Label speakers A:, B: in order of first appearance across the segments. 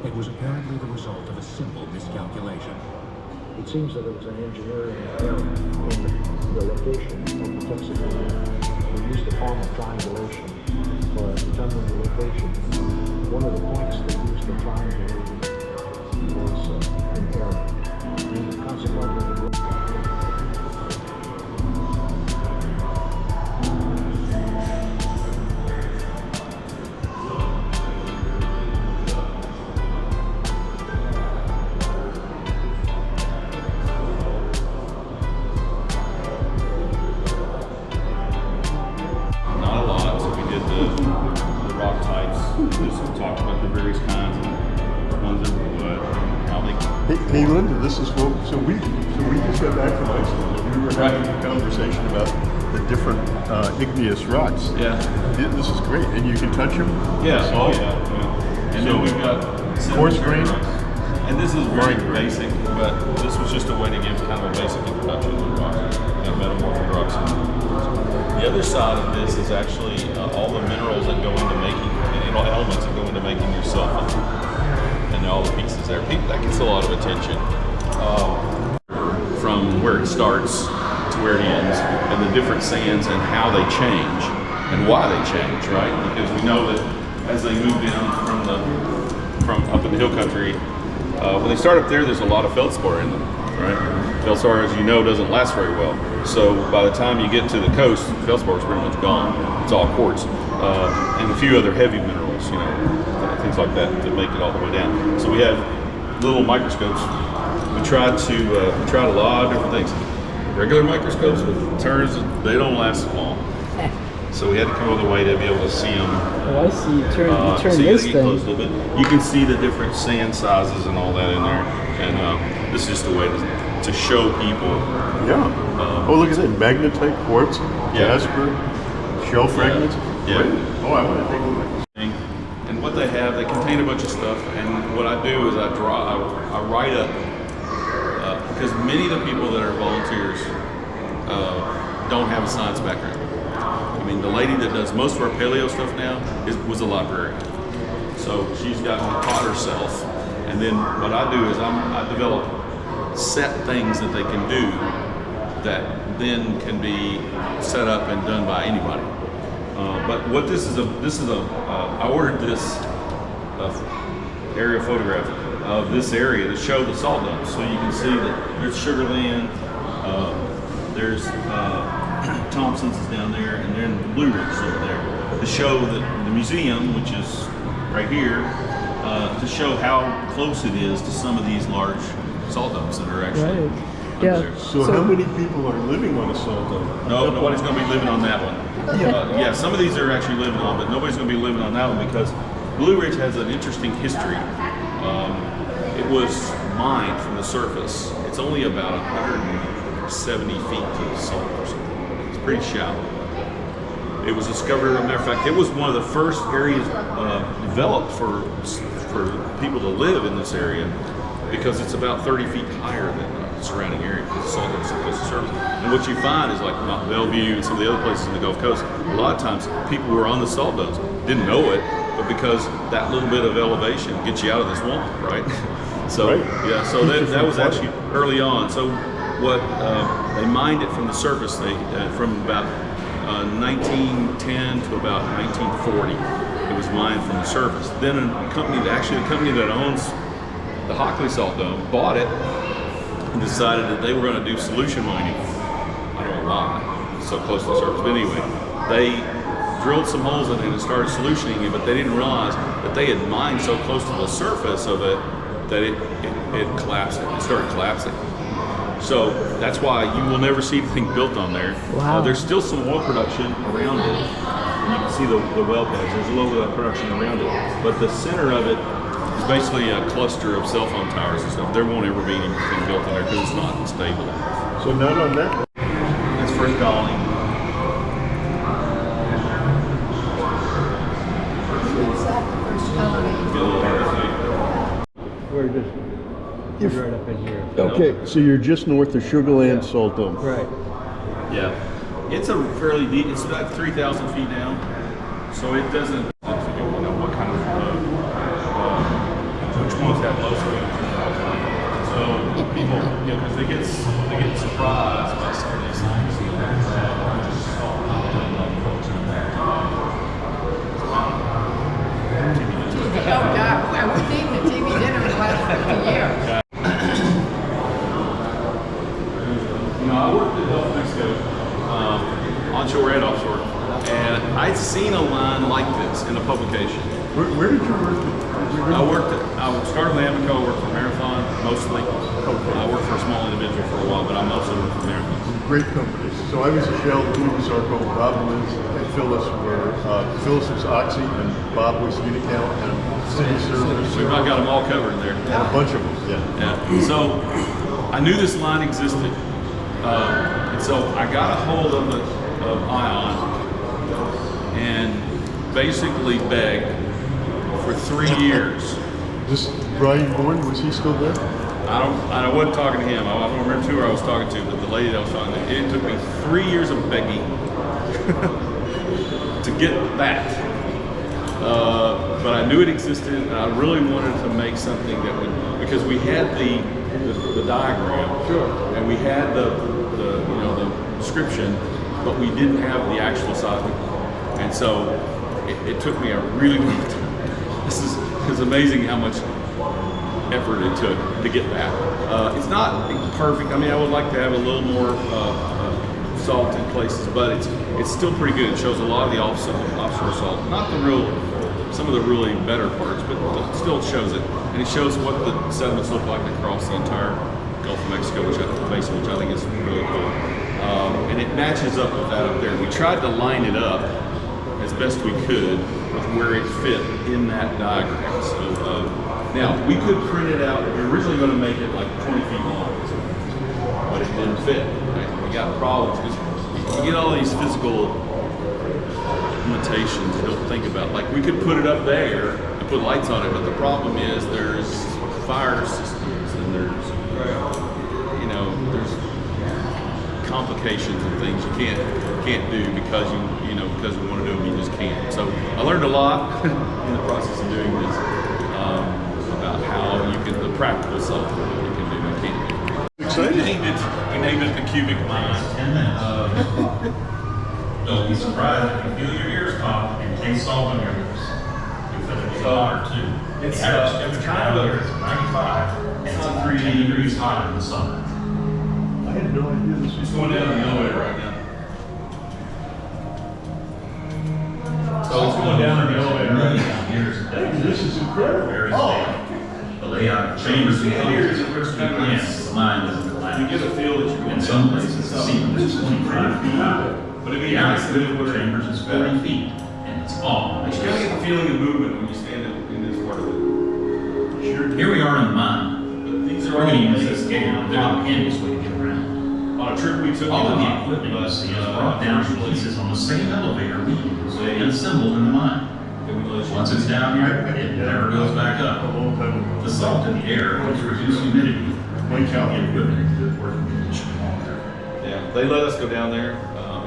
A: It was apparently the result of a simple miscalculation.
B: It seems that it was an engineering error in the location of the flexibility. We used a form of triangulation for determining the location. One of the points that used the triangulating was an error. And consequently,
C: Hey Linda, this is what, so we just got back from Iceland and we were having a conversation about the different igneous rocks.
D: Yeah.
C: This is great, and you can touch them?
D: Yeah, oh yeah. And so then we've got
C: coarse grain.
D: And this is very basic, but this was just a way to give kind of a basic introduction to the rock, metamorphic rocks. The other side of this is actually all the minerals that go into making, elements that go into making your sulfur. And all the pieces there. That gets a lot of attention from where it starts to where it ends, and the different sands and how they change and why they change, right? Because we know that as they move down from up in the hill country, when they start up there's a lot of feldspar in them, right? Feldspar, as you know, doesn't last very well. So by the time you get to the coast, feldspar is pretty much gone. It's all quartz and a few other heavy minerals, things like that make it all the way down. So we have little microscopes. We tried a lot of different things. Regular microscopes with turns, they don't last long. So we had to come all the way to be able to see them.
E: Oh, I see. You turn
D: So you
E: this
D: gotta get close a
E: thing.
D: little bit. You can see the different sand sizes and all that in there. And this is just a way to show people.
C: Yeah. Oh, look at that. Magnetite quartz,
D: Yeah.
C: jasper, shell fragments.
D: Yeah.
C: Great. Oh, I want to take a look.
D: And what they have, they contain a bunch of stuff. And what I do is I write up, because many of the people that are volunteers don't have a science background. I mean, the lady that does most of our paleo stuff now was a librarian. So she's taught herself. And then what I do is I develop set things that they can do that then can be set up and done by anybody. But what I ordered this aerial photograph of this area to show the salt dome. So you can see that there's Sugarland, there's Thompson's is down there, and then Blue Ridge is over there. To show that the museum, which is right here, to show how close it is to some of these large salt domes that are actually
E: Right.
D: under
E: Yeah.
D: there.
C: So how many people are living on a salt dome?
D: No, nobody's going to be living on that one. Yeah, some of these are actually living on, but nobody's going to be living on that one because Blue Ridge has an interesting history. It was mined from the surface. It's only about 170 feet to the salt or something. It's pretty shallow. It was discovered, as a matter of fact, it was one of the first areas developed for people to live in this area because it's about 30 feet higher than the surrounding area because the salt is so close to the surface. And what you find is like Mount Blvd and some of the other places in the Gulf Coast, a lot of times people who are on the salt domes didn't know it, but because that little bit of elevation gets you out of the swamp, right? So
C: Right.
D: yeah, so that was actually early on. So what they mined it from the surface. They from about 1910 to about 1940, it was mined from the surface. Then the company that owns the Hockley Salt Dome bought it and decided that they were going to do solution mining. I don't know why, it's so close to the surface. But anyway, they drilled some holes in it and started solutioning it, but they didn't realize that they had mined so close to the surface of it that it collapsed. It started collapsing. So that's why you will never see anything built on there.
E: Wow.
D: There's still some oil production around it. You can see the well pads. There's a little bit of production around it. But the center of it is basically a cluster of cell phone towers and stuff. There won't ever be anything built on there because it's not stable.
C: So not on that.
D: That's first colony.
B: We're just right up in here.
C: Okay, so you're just north of Sugarland Salt Dome.
B: Right.
D: Yeah. It's a fairly deep, it's about 3,000 feet down. So it doesn't, you know, what kind of, which ones have low speed. So people, you know, because they get surprised by some of these things.
F: Oh, God, I was eating the TV dinner for the last 50 years.
D: You know, I worked in Gulf of Mexico, onshore and offshore, and I'd seen a line like this in a publication.
C: Where did you work?
D: I started with Amoco, worked for Marathon mostly. I worked for a small individual for a while, but I mostly worked for Marathon.
C: Great companies. So I was a Shell, he was Arco, Bob Liz, and Phyllis were, Phyllis was Oxy, and Bob was Unicount, and City Service.
D: We've not got them all covered in there.
C: And a bunch of them, yeah.
D: Yeah. So I knew this line existed, and so I got a hold of Ion and basically begged for 3 years.
C: This Brian Bourne, was he still there?
D: I wasn't talking to him. I don't remember who I was talking to, but the lady that I was talking to. It took me 3 years of begging to get that. But I knew it existed, and I really wanted to make something that would, because we had the diagram,
C: Sure.
D: and we had the description, but we didn't have the actual seismic. And so it took me a really long time. It's amazing how much effort it took to get that. It's not perfect. I mean, I would like to have a little more salt in places, but it's still pretty good. It shows a lot of the offshore salt, not some of the really better parts, but still shows it. And it shows what the sediments look like across the entire Gulf of Mexico, which I think is really cool. And it matches up with that up there. We tried to line it up best we could with where it fit in that diagram. So now we could print it out. We were originally going to make it like 20 feet long, but it didn't fit. Right? We got problems because you get all these physical limitations you don't think about. Like we could put it up there and put lights on it, but the problem is there's fire systems and there's complications and things you can't do because because we want to do them, you just can't. So I learned a lot in the process of doing this about how you can, the practical stuff that you can do and can't do.
C: Exciting.
D: We named it the cubic mind.
E: Don't be surprised if you feel your ears pop and taste salt on your lips. You'll feel it in the water too.
D: It's,
E: the average
D: it's
E: temperature
D: kind
E: down
D: of a-
E: here is 95, and it's 10 degrees hotter in the summer.
C: I had no idea this was
D: It's going down in the elevator right now.
E: So it's going down in the elevator right now. Here's
C: This is incredible.
E: very stable. The layout of chambers and
D: Here's
E: tunnels
D: where it's kind of
E: plans the mind doesn't
D: You
E: collapse.
D: get a feel that you're going
E: In some places, the ceiling is 25 feet high.
D: But it'd be
E: The
D: nice
E: average
D: if it
E: width of
D: were
E: the chambers is 40 feet, and it's all
D: You kind of get the feeling of movement when you stand in this part of it.
E: Here we are in the mine.
D: But these are
E: We're
D: all
E: going to use this
D: things
E: scale. They're the handiest way to get around.
D: on a trip we took.
E: All of the
D: in
E: equipment you
D: but,
E: see is brought down in pieces on the same elevator we use and assembled in the mine. Once it's down here, it never goes back
C: A
E: up.
C: long time ago.
E: The salt in the air helps reduce humidity and keep the equipment in good working condition longer.
D: Yeah, they let us go down there. It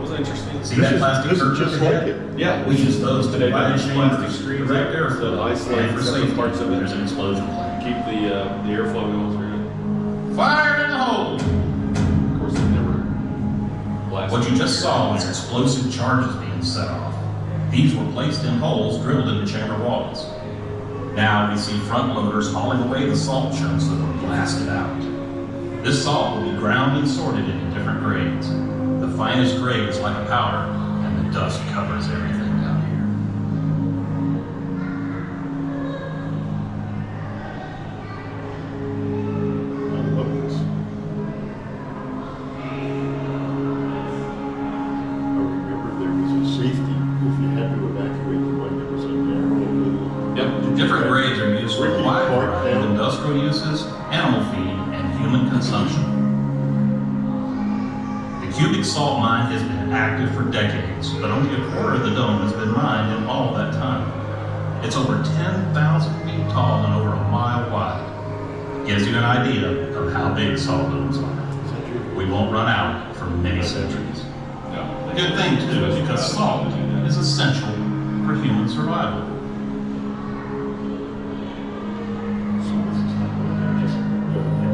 D: was interesting.
E: See that plastic
C: This is
E: curtain
C: just
E: up ahead?
C: like it.
D: Yeah,
E: We use those to
D: They
E: divide
D: put
E: the
D: these
E: chambers,
D: plastic screens
E: direct
D: there
E: airflow,
D: to isolate
E: and for
D: separate
E: safety,
D: parts of it.
E: there's an explosion plan.
D: keep the airflow going through.
E: Fire in the hole!
D: Of course, it never blasted.
E: What you just saw was explosive charges being set off. These were placed in holes drilled in the chamber walls. Now we see front loaders hauling away the salt chunks that were blasted out. This salt will be ground and sorted into different grades. The finest grade is like a powder, and the dust covers everything down here.
C: I love this. I remember there was a safety if you had to evacuate the mine. There was a narrow little.
D: Yep.
E: Different grades are used for a
C: Ricky
E: wide
C: Clark
E: variety of
C: down.
E: industrial uses, animal feed, and human consumption. The cubic salt mine has been active for decades, but only a quarter of the dome has been mined in all that time. It's over 10,000 feet tall and over a mile wide. Gives you an idea of how big salt domes are. We won't run out for many centuries.
D: No.
E: A good thing too, because salt is essential for human survival.
C: So this is not what they're just building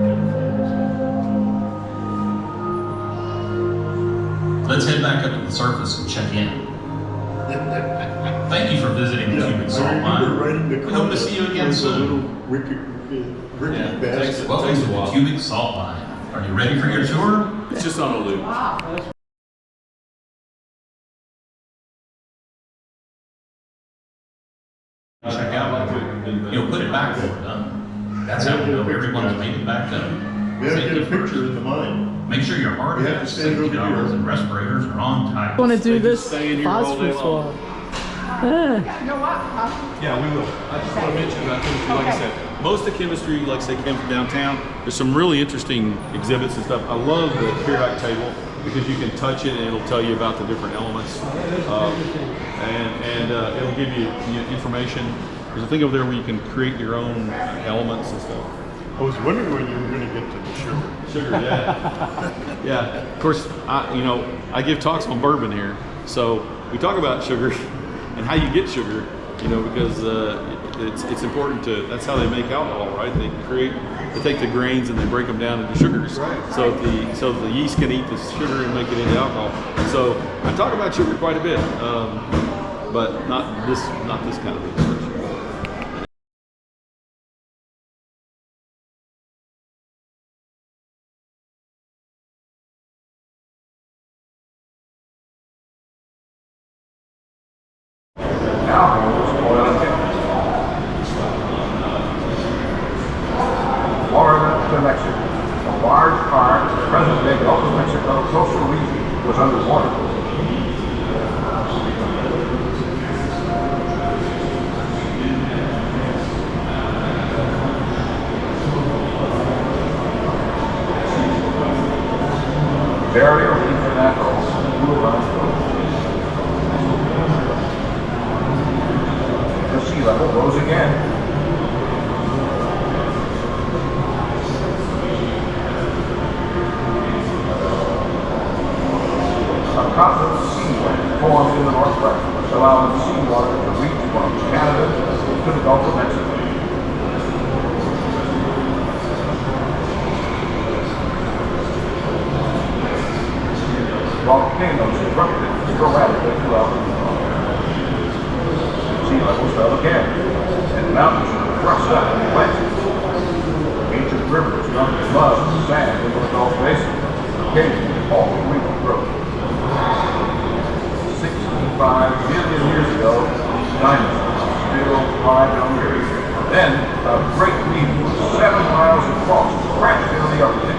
E: Let's head back up to the surface and check in. Thank you for visiting the cubic
C: I
E: salt
C: remember
E: mine.
C: writing the
E: We hope to see you again
C: with a little
E: soon.
C: Ricky
D: Yeah,
C: basket.
D: thanks.
E: Welcome to the cubic salt mine. Are you ready for your tour?
D: It's just on a loop.
F: Wow.
E: Check out. You'll put it back when we're done. That's how we know everyone's made it back up.
C: We have to
E: Safety
C: get a picture
E: first.
C: in the mine.
E: Make sure your hard
C: We have to
E: hats,
C: stand
E: safety
C: over here.
E: goggles, and respirators are on tight.
G: I want to do
D: They
G: this
D: just stay in here all day
G: phosphorus
D: long.
G: swab.
F: You know what?
D: Yeah, we will. I just want to mention about chemistry, like I
F: Okay.
D: said, most of chemistry, like I say, came from downtown. There's some really interesting exhibits and stuff. I love the periodic table because you can touch it and it'll tell you about the different elements, and it'll give you information. There's a thing over there where you can create your own elements and stuff.
C: I was wondering when you were going to get to the sugar.
D: Sugar, yeah. Yeah, of course, I give talks on bourbon here. So we talk about sugar and how you get sugar, because it's important that's how they make alcohol, right? They take the grains and they break them down into sugars. Right. So the yeast can eat the sugar and make it into alcohol. So I talk about sugar quite a bit, but not this kind of research.
H: Florida to Mexico. A large part of the present-day Gulf of Mexico coastal region was underwater. barrier reef in that hole will run through. The sea level rose again. A continent of seaways formed in the northwest, allowing seawater to reach from Canada to the Gulf of Mexico. Volcanoes erupted sporadically throughout the world. Sea levels fell again, and mountains were thrust up and west. Ancient rivers dumped mud and sand into the Gulf Basin, occasionally all the reef growth. 65 million years ago, dinosaurs still thrived on the earth. Then, a great reef 7 miles across crashed into the Arctic.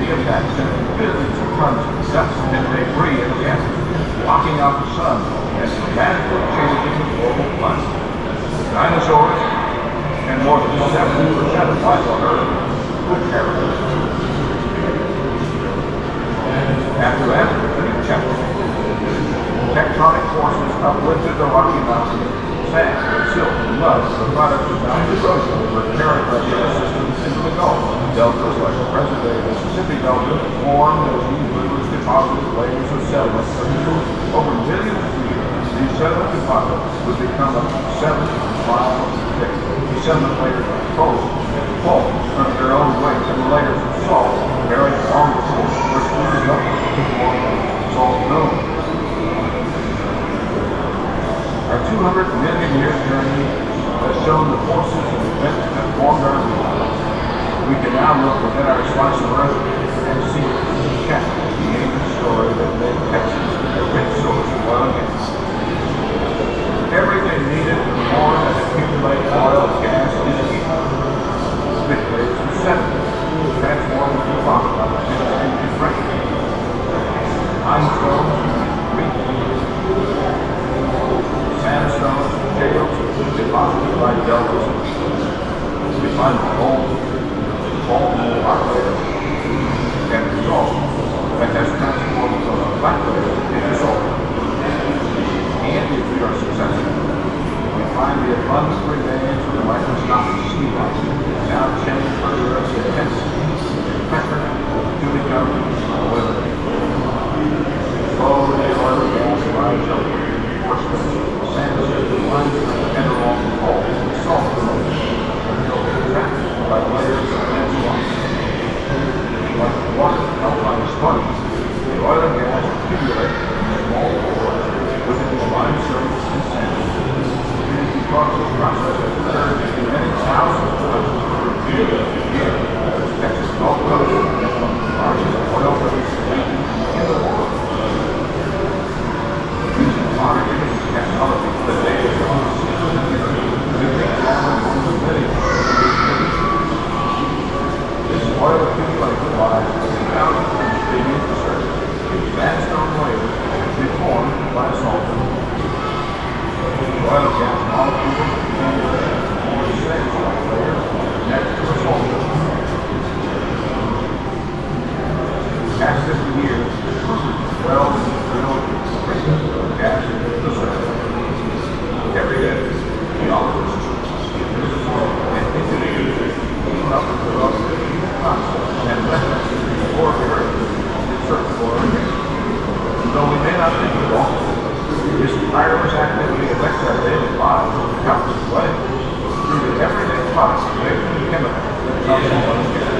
H: The impact sent billions of tons of dust and debris into the atmosphere, blocking out the sun and dramatically changing the global climate. Dinosaurs and more than 70% of life on Earth would perish. After that, a new chapter. Tectonic forces uplifted the Rocky Mountains. Sand, silt, and mud were the products of mountain erosion were carried by the systems into the Gulf. Deltas like the present-day Mississippi Delta formed as these rivers deposited layers of sediment. Over millions of years, these sediment deposits would become up to 7 miles thick. The sediment layers are frozen and fall under their own weight, and the layers of salt buried along the coast were squeezed up to form the salt dome. Our 200 million year journey has shown the forces and events that formed our lives. We can now look within our slice of earth and see the chapter of the ancient story that made Texas a rich source of oil and gas. Everything needed to form and accumulate oil and gas is here. Midways and sediment transformed into rock into pressure. Limestone, sandstones, shales, deposited by deltas. We find gold, rock layers, and salt that has transformed from a flat layer into salt. And if we are successful, we find the abundant remains of the microscopic sea life now change further as intensity and pressure to become oil. Slowly, the oil and gas rise up. And along the wall, salt until trapped by layers of dense rock. Like water outline sponges, the oil and gas accumulate in small pores within the limestone and sand. It is because this process has occurred in many thousands of years. Here, the Texas Gulf Coast is one of the largest oil-rich regions in the world. Using modern imaging technology, the data from the sea this oil accumulated lies 2,000 feet beneath the surface. Sandstone layers be formed by a salt dome. Oil and gas molecules form sandstone layers next to a salt dome. Past 50 years, wells and drilled gas into the surface. Every day, geologists and engineers keep up with the concepts and methods for the earth in search for oil and gas. Though we may not think of it often, this tireless activity affects our daily lives in countless ways through the everyday products made from the chemicals that come from oil and gas.